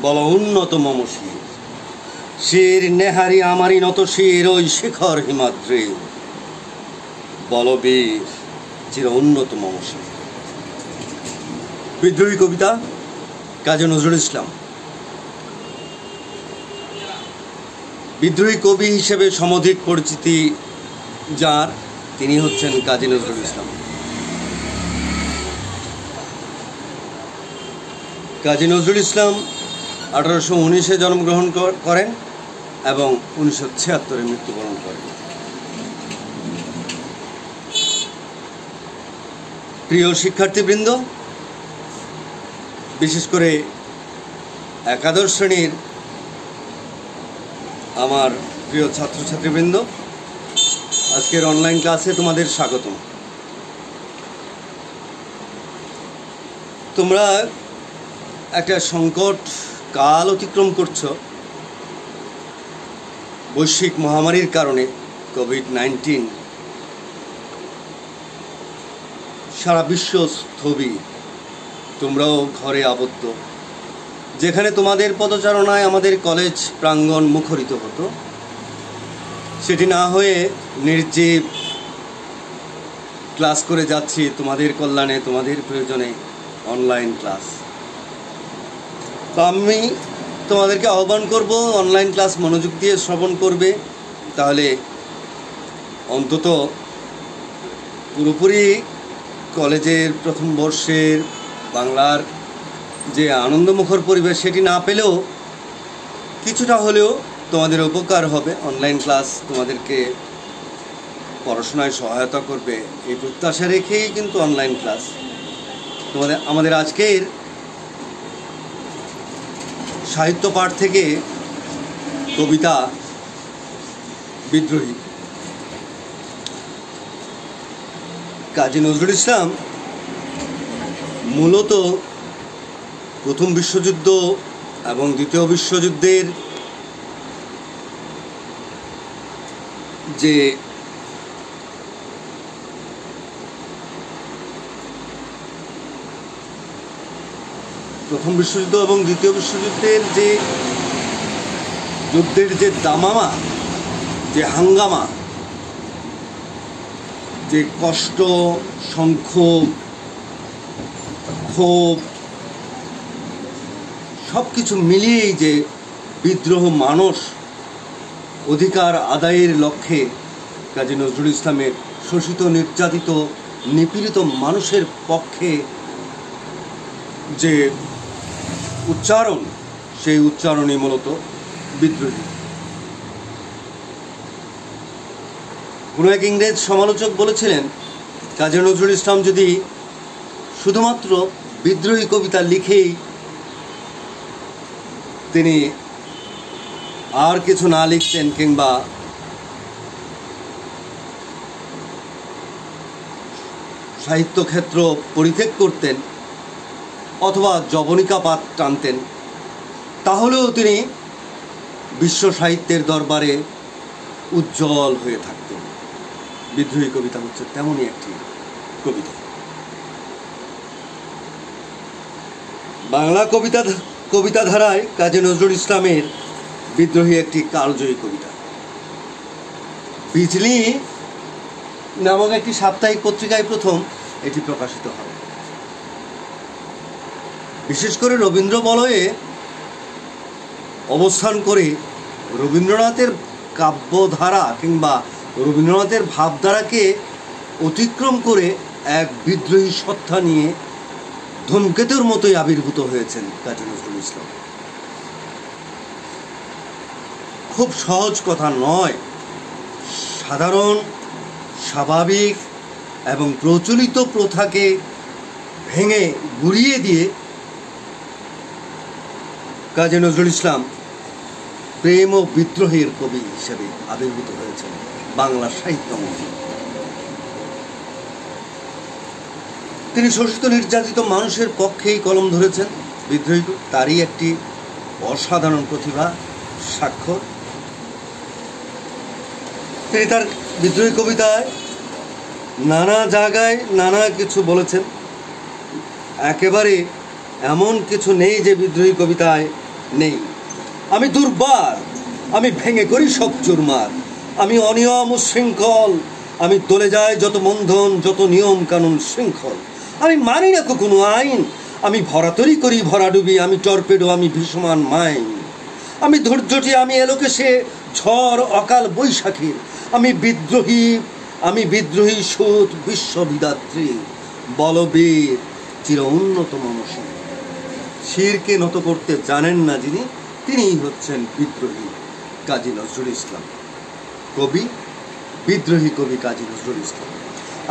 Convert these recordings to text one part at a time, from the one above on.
বল উন্নত মম শির, শির নেহারি আমারই নত শির ওই শিখর হিমাদ্রি, বলবীর চির উন্নত মম শির। বিদ্রোহী কবিতা কাজী নজরুল ইসলাম। বিদ্রোহী কবি হিসেবে সমধিক পরিচিতি যার, তিনি হচ্ছেন কাজী নজরুল ইসলাম। কাজী নজরুল ইসলাম 1819-এ জন্মগ্রহণ করেন এবং 1976-এ মৃত্যুবরণ করেন। প্রিয় শিক্ষার্থীবৃন্দ, বিশেষ করে একাদশ শ্রেণীর আমার প্রিয় ছাত্রছাত্রীবৃন্দ, আজকের অনলাইন ক্লাসে তোমাদের স্বাগতম। তোমরা একটা সংকট কাল অতিক্রম করছো বৈশ্বিক মহামারীর কারণে, কোভিড-19। সারা বিশ্ব স্থবির, তোমরাও ঘরে আবদ্ধ। যেখানে তোমাদের পদচারণায় আমাদের কলেজ প্রাঙ্গণ মুখরিত হতো, সেটি না হয়ে নির্জীব ক্লাস করে যাচ্ছি তোমাদের কল্যাণে, তোমাদের প্রয়োজনে অনলাইন ক্লাস। তো আমি তোমাদেরকে আহ্বান করব, অনলাইন ক্লাস মনোযোগ দিয়ে শ্রবণ করবে, তাহলে অন্তত পুরোপুরি কলেজের প্রথম বর্ষের বাংলার যে আনন্দমুখর পরিবেশ সেটি না পেলেও কিছুটা হলেও তোমাদের উপকার হবে। অনলাইন ক্লাস তোমাদেরকে পড়াশোনায় সহায়তা করবে, এই প্রত্যাশা রেখেই কিন্তু অনলাইন ক্লাস। আমাদের আজকের সাহিত্য পাঠ থেকে কবিতা বিদ্রোহী। কাজী নজরুল ইসলাম মূলত প্রথম বিশ্বযুদ্ধ এবং দ্বিতীয় বিশ্বযুদ্ধের যে প্রথম বিশ্বযুদ্ধ এবং দ্বিতীয় বিশ্বযুদ্ধের যে যুদ্ধের যে দামামা, যে হাঙ্গামা, যে কষ্ট, সংক্ষোভ, ক্ষোভ, সব কিছু মিলিয়েই যে বিদ্রোহ মানুষ অধিকার আদায়ের লক্ষ্যে কাজী নজরুল ইসলামের শোষিত, নির্যাতিত, নিপীড়িত মানুষের পক্ষে যে উচ্চারণ, সেই উচ্চারণই মূলত বিদ্রোহী। কোনো এক ইংরেজ সমালোচক বলেছিলেন, কাজী নজরুল ইসলাম যদি শুধুমাত্র বিদ্রোহী কবিতা লিখেই তিনি আর কিছু না লিখতেন কিংবা সাহিত্যক্ষেত্র পরিত্যাগ করতেন অথবা যবনিকা পাত টানতেন, তাহলেও তিনি বিশ্ব সাহিত্যের দরবারে উজ্জ্বল হয়ে থাকতেন। বিদ্রোহী কবিতা হচ্ছে তেমনই একটি কবিতা। বাংলা কবিতা ধারায় কাজী নজরুল ইসলামের বিদ্রোহী একটি কালজয়ী কবিতা। বিজলি নামক একটি সাপ্তাহিক পত্রিকায় প্রথম এটি প্রকাশিত হয়। বিশেষ করে রবীন্দ্র বলয়ে অবস্থান করে রবীন্দ্রনাথের কাব্যধারা কিংবা রবীন্দ্রনাথের ভাবধারাকে অতিক্রম করে এক বিদ্রোহী সত্তা নিয়ে ধূমকেতুর মতোই আবির্ভূত হয়েছেন কাজী নজরুল ইসলাম। খুব সহজ কথা নয়, সাধারণ, স্বাভাবিক এবং প্রচলিত প্রথাকে ভেঙে গুড়িয়ে দিয়ে কাজী নজরুল ইসলাম প্রেম ও বিদ্রোহের কবি হিসেবে আবির্ভূত হয়েছেন বাংলা সাহিত্য মঞ্চে। তিনি শোষিত, নির্যাতিত মানুষের পক্ষেই কলম ধরেছেন। বিদ্রোহী তারই একটি অসাধারণ প্রতিভা, স্বাক্ষর। তিনি তার বিদ্রোহী কবিতায় নানা জায়গায় নানা কিছু বলেছেন। একেবারে এমন কিছু নেই যে বিদ্রোহী কবিতায় নেই। আমি দুর্বার, আমি ভেঙে করি সব চুরমার, আমি অনিয়ম উশৃঙ্খল, আমি দলে যাই যত বন্ধন, যত নিয়ম কানুন শৃঙ্খল, আমি মানি না কোনো আইন, আমি ভরাতরি করি ভরাডুবি, আমি টর্পেডো, আমি ভীষমান মাইন, আমি ধৈর্যটি, আমি এলোকেশে ঝড় অকাল বৈশাখীর, আমি বিদ্রোহী সুত বিশ্ববিদাত্রী, বলবীর চির উন্নত মনসী। শিরকে নত করতে জানেন না যিনি, তিনিই হচ্ছেন বিদ্রোহী কাজী নজরুল ইসলাম। কবি, বিদ্রোহী কবি কাজী নজরুল ইসলাম।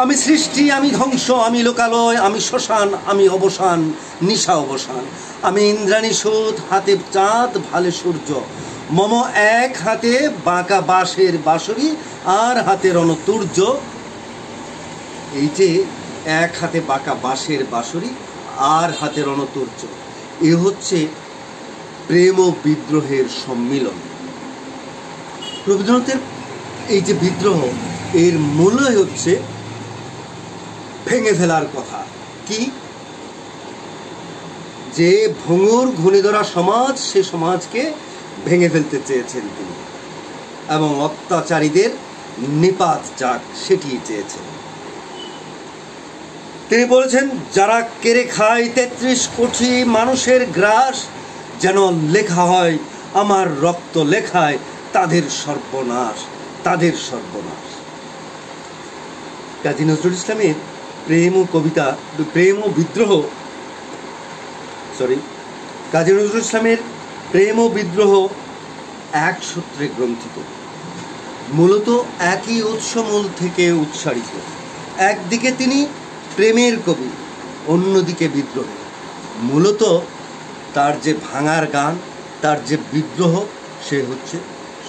আমি সৃষ্টি, আমি ধ্বংস, আমি লোকালয়, আমি শ্মশান, আমি অবসান, নিশা অবসান, আমি ইন্দ্রাণী সুদ, হাতে চাঁদ ভালে সূর্য, মম এক হাতে বাঁকা বাঁশের বাঁশরি, আর হাতে রণতুর্য। এই যে এক হাতে বাঁকা বাঁশের বাঁশরি আর হাতে রণতুর্য, এ হচ্ছে প্রেম ও বিদ্রোহের সম্মিলন। রবীন্দ্রনাথের এই যে বিদ্রোহ, এর মূলই হচ্ছে ভেঙে ফেলার কথা। কি? যে ভঙ্গুর ঘূর্ণিধরা সমাজ, সে সমাজকে ভেঙে ফেলতে চেয়েছেন তিনি, এবং অত্যাচারীদের নিপাত যাক সেটি চেয়েছেন। তিনি বলেছেন, যারা কেড়ে খায় ৩৩ কোটি মানুষের গ্রাস, যেন লেখা হয় আমার রক্ত লেখায় তাদের সর্বনাশ, তাদের সর্বনাশ। কাজী নজরুল ইসলামের কাজী নজরুল ইসলামের প্রেম ও বিদ্রোহ এক সূত্রে গ্রন্থিত, মূলত একই উৎসমূল থেকে উৎসারিত। একদিকে তিনি প্রেমের কবি, অন্যদিকে বিদ্রোহ। মূলত তার যে ভাঙার গান, তার যে বিদ্রোহ, সে হচ্ছে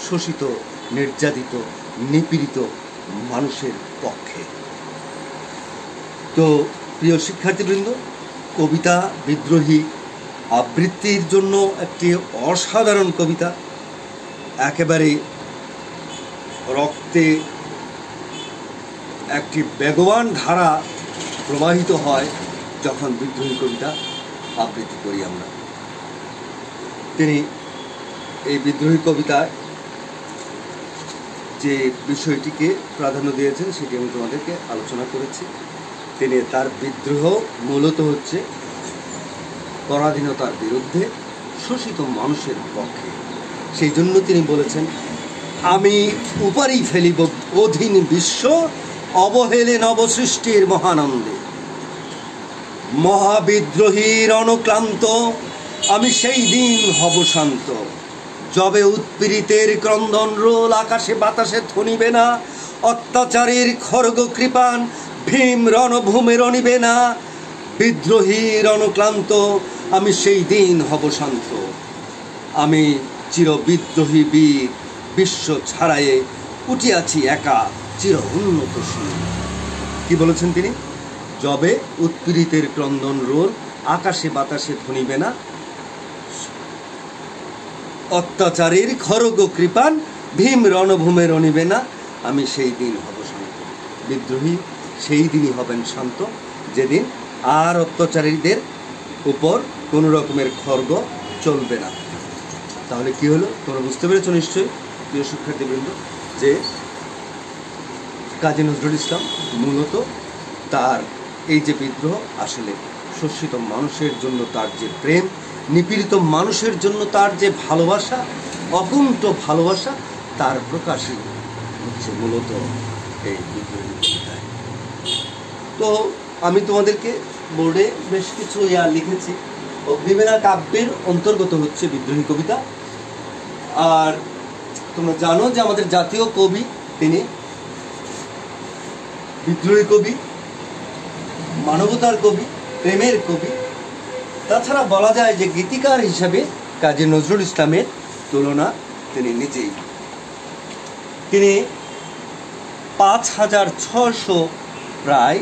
শোষিত, নির্যাতিত, নিপীড়িত মানুষের পক্ষে। তো প্রিয় শিক্ষার্থীবৃন্দ, কবিতা বিদ্রোহী আবৃত্তির জন্য একটি অসাধারণ কবিতা। একেবারে রক্তে একটি বেগবান ধারা প্রবাহিত হয় যখন বিদ্রোহী কবিতা আবৃত্তি করি আমরা। তিনি এই বিদ্রোহী কবিতায় যে বিষয়টিকে প্রাধান্য দিয়েছেন সেটি আমি তোমাদেরকে আলোচনা করেছি। তিনি তার বিদ্রোহ মূলত হচ্ছে পরাধীনতার বিরুদ্ধে, শোষিত মানুষের পক্ষে। সেই জন্য তিনি বলেছেন, আমি উপারি ফেলিব অধীন বিশ্ব, অবহেলে নবসৃষ্টির মহানন্দে। মহাবিদ্রোহীর অনুক্লান্ত, আমি সেই দিন হব শান্ত, যবে উৎপীড়িতের ক্রন্দন রোল আকাশে বাতাসে থনিবে না, অত্যাচারীর খড়গ কৃপান ভীম রণভূমে রণিবে না। বিদ্রোহীর অনুক্লান্ত, আমি সেই দিন হব শান্ত, আমি চির বিদ্রোহী বীর, বিশ্ব ছাড়ায়ে উঠিয়াছি একা চির উন্নত সুর। কি বলেছেন তিনি? যবে উৎপীড়িতের ক্রন্দন রোল আকাশে বাতাসে ধ্বনিবে না, অত্যাচারীর খড়গ কৃপান ভীম রণভূমে রণিবে না, আমি সেই দিন হব শান্ত। বিদ্রোহী সেই দিনই হবেন শান্ত, যেদিন আর অত্যাচারীদের উপর কোনো রকমের খড়গ চলবে না। তাহলে কি হলো? তোমরা বুঝতে পেরেছো নিশ্চয়ই প্রিয় শিক্ষার্থীবৃন্দ, যে কাজী নজরুল ইসলাম মূলত তার এই যে বিদ্রোহ, আসলে শোষিত মানুষের জন্য তার যে প্রেম, নিপীড়িত মানুষের জন্য তার যে ভালোবাসা, অকুণ্ঠ ভালোবাসা, তার প্রকাশই হচ্ছে মূলত এই বিদ্রোহী কবিতায়। তো আমি তোমাদেরকে বোর্ডে বেশ কিছু লিখেছি। অগ্নিবীণা কাব্যের অন্তর্গত হচ্ছে বিদ্রোহী কবিতা। আর তোমরা জানো যে আমাদের জাতীয় কবি তিনি বিদ্রোহী কবি, মানবতার কবি, প্রেমের কবি। তাছাড়া বলা যায় যে গীতিকার হিসাবে কাজী নজরুল ইসলামের তুলনা তিনি নিজেই। তিনি ৫৬০০ প্রায়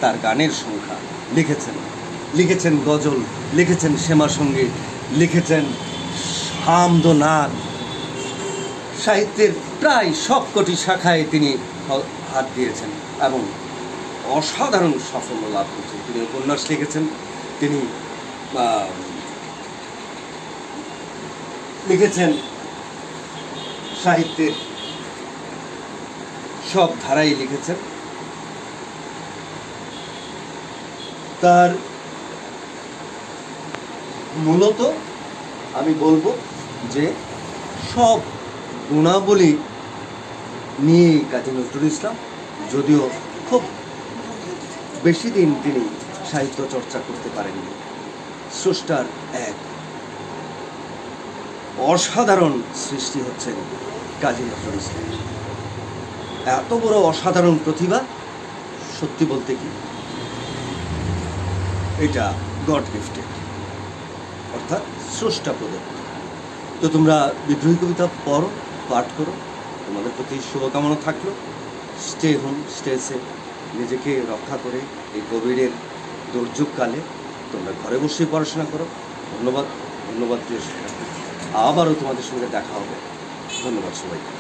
তার গানের সংখ্যা লিখেছেন গজল, লিখেছেন শ্যামা সঙ্গীত, লিখেছেন হামদোনাদ। সাহিত্যের প্রায় সবকটি শাখায় তিনি হাত দিয়েছেন এবং অসাধারণ সাফল্য লাভ করেছেন। তিনি উপন্যাস লিখেছেন, তিনি লিখেছেন সাহিত্যের সব ধারাই লিখেছেন। তার মূলত আমি বলবো যে সব গুণাবলী নিয়ে কাজী নজরুল ইসলাম, যদিও খুব বেশি দিন তিনি সাহিত্য চর্চা করতে পারেননি, স্রষ্টার এক অসাধারণ সৃষ্টি হচ্ছেন কাজী নজরুল ইসলাম। এত বড় অসাধারণ প্রতিভা, সত্যি বলতে কি এটা গড গিফটেড, অর্থাৎ স্রষ্টা প্রদত্ত। তো তোমরা বিদ্রোহী কবিতা পড়ো, পাঠ করো, তোমাদের প্রতি শুভকামনা থাকলো। স্টে হোম, স্টে সেফ, নিজেকে রক্ষা করে এই কোভিডের দুর্যোগকালে তোমরা ঘরে বসেই পড়াশোনা করো। ধন্যবাদ, ধন্যবাদ প্রিয় শিক্ষার্থী। আবারও তোমাদের সঙ্গে দেখা হবে। ধন্যবাদ সবাইকে।